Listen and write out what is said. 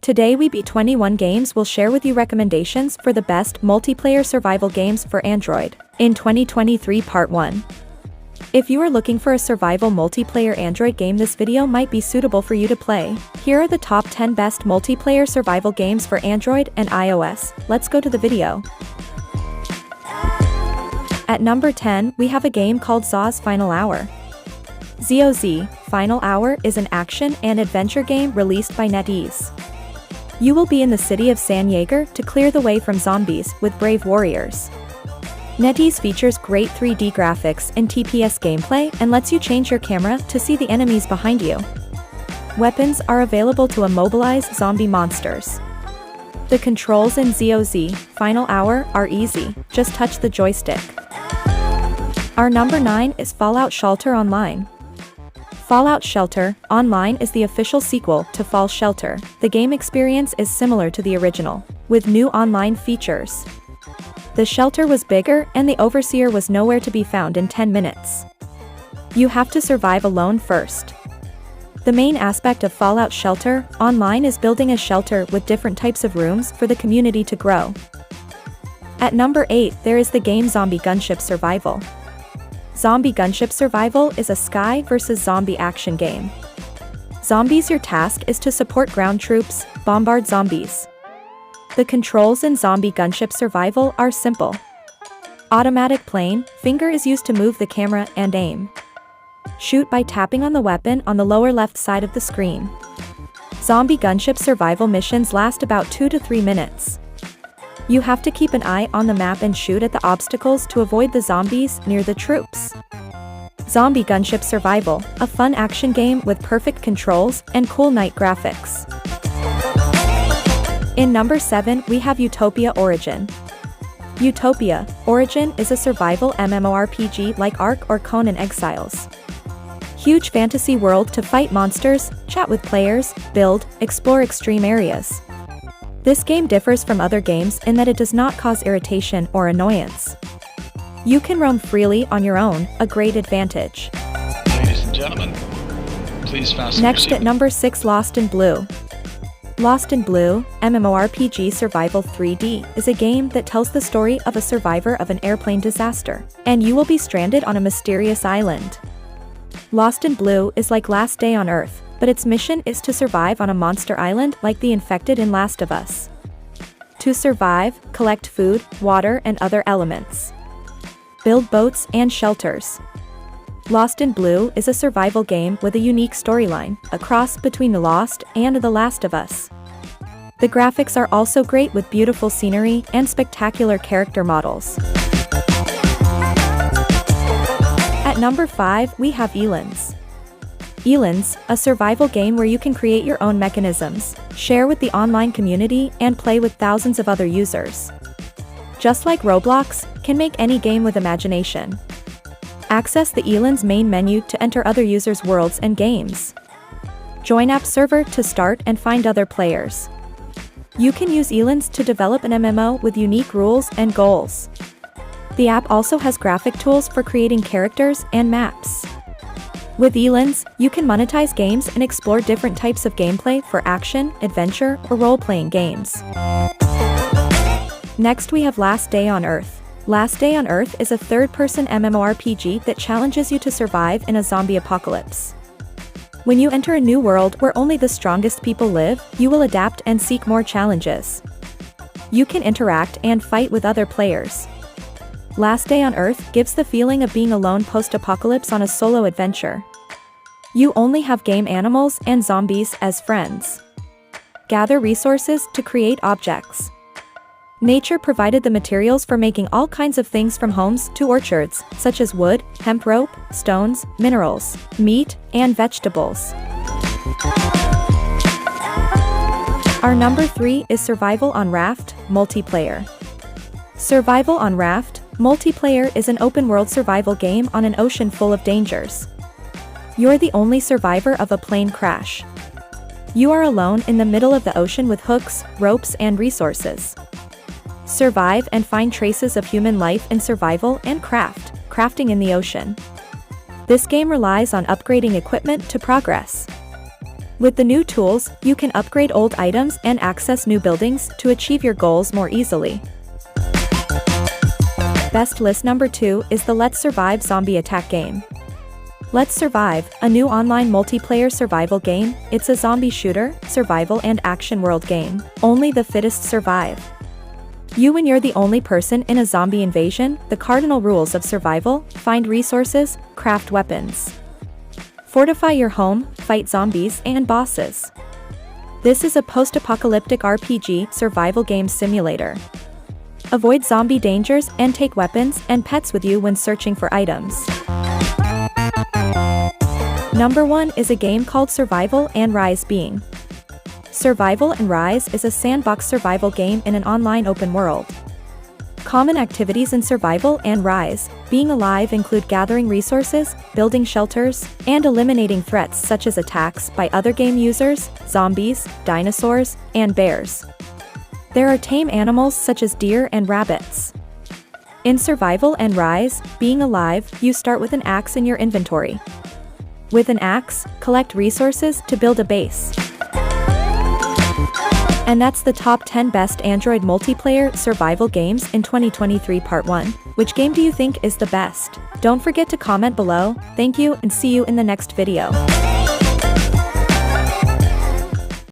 Today we beat 21 games will share with you recommendations for the best multiplayer survival games for Android in 2023 Part 1. If you are looking for a survival multiplayer Android game, this video might be suitable for you to play. Here are the top 10 best multiplayer survival games for Android and iOS. Let's go to the video. At number 10, we have a game called Zoz Final Hour. Zoz Final Hour is an action and adventure game released by NetEase. You will be in the city of San Jaeger to clear the way from zombies with brave warriors. NetEase features great 3D graphics and TPS gameplay and lets you change your camera to see the enemies behind you. Weapons are available to immobilize zombie monsters. The controls in Zoz Final Hour are easy, just touch the joystick. Our number 9 is Fallout Shelter Online. Fallout Shelter Online is the official sequel to Fall Shelter. The game experience is similar to the original, with new online features. The shelter was bigger and the overseer was nowhere to be found in 10 minutes. You have to survive alone first. The main aspect of Fallout Shelter Online is building a shelter with different types of rooms for the community to grow. At number 8, there is the game Zombie Gunship Survival. Zombie Gunship Survival is a sky versus zombie action game. Zombies, your task is to support ground troops, bombard zombies. The controls in Zombie Gunship Survival are simple. Automatic plane, finger is used to move the camera and aim. Shoot by tapping on the weapon on the lower left side of the screen. Zombie Gunship Survival missions last about 2 to 3 minutes. You have to keep an eye on the map and shoot at the obstacles to avoid the zombies near the troops. Zombie Gunship Survival, a fun action game with perfect controls and cool night graphics. In number 7, we have Utopia Origin. Utopia Origin is a survival MMORPG like Ark or Conan Exiles. Huge fantasy world to fight monsters, chat with players, build, explore extreme areas. This game differs from other games in that it does not cause irritation or annoyance. You can roam freely on your own, a great advantage. Ladies and gentlemen, please fasten your Next at number 6, Lost in Blue. Lost in Blue, MMORPG Survival 3D, is a game that tells the story of a survivor of an airplane disaster, and you will be stranded on a mysterious island. Lost in Blue is like Last Day on Earth, but its mission is to survive on a monster island like the infected in Last of Us. To survive, collect food, water and other elements. Build boats and shelters. Lost in Blue is a survival game with a unique storyline, a cross between The Lost and The Last of Us. The graphics are also great with beautiful scenery and spectacular character models. At number 5, we have Ylands. Ylands, a survival game where you can create your own mechanisms, share with the online community and play with thousands of other users. Just like Roblox, can make any game with imagination. Access the Ylands main menu to enter other users' worlds and games. Join app server to start and find other players. You can use Ylands to develop an MMO with unique rules and goals. The app also has graphic tools for creating characters and maps. With Ylands, you can monetize games and explore different types of gameplay for action, adventure, or role-playing games. Next we have Last Day on Earth. Last Day on Earth is a third-person MMORPG that challenges you to survive in a zombie apocalypse. When you enter a new world where only the strongest people live, you will adapt and seek more challenges. You can interact and fight with other players. Last Day on Earth gives the feeling of being alone post-apocalypse on a solo adventure. You only have game animals and zombies as friends. Gather resources to create objects. Nature provided the materials for making all kinds of things from homes to orchards, such as wood, hemp rope, stones, minerals, meat, and vegetables. Our number 3 is Survival on Raft, Multiplayer. Survival on Raft, Multiplayer is an open-world survival game on an ocean full of dangers. You're the only survivor of a plane crash. You are alone in the middle of the ocean with hooks, ropes, and resources. Survive and find traces of human life in survival and crafting in the ocean. This game relies on upgrading equipment to progress. With the new tools, you can upgrade old items and access new buildings to achieve your goals more easily. Best list number 2 is the Let's Survive Zombie Attack game. Let's Survive, a new online multiplayer survival game. It's a zombie shooter, survival and action world game. Only the fittest survive. You when you're the only person in a zombie invasion, the cardinal rules of survival: find resources, craft weapons, fortify your home, fight zombies and bosses. This is a post-apocalyptic RPG survival game simulator. Avoid zombie dangers and take weapons and pets with you when searching for items. Number 1 is a game called Survival and Rise Being. Survival and Rise is a sandbox survival game in an online open world. Common activities in Survival and Rise Being alive include gathering resources, building shelters, and eliminating threats such as attacks by other game users, zombies, dinosaurs, and bears. There are tame animals such as deer and rabbits. In Survival and Rise Being alive, you start with an axe in your inventory. With an axe, collect resources to build a base. And that's the top 10 best Android multiplayer survival games in 2023 Part 1. Which game do you think is the best? Don't forget to comment below. Thank you and see you in the next video.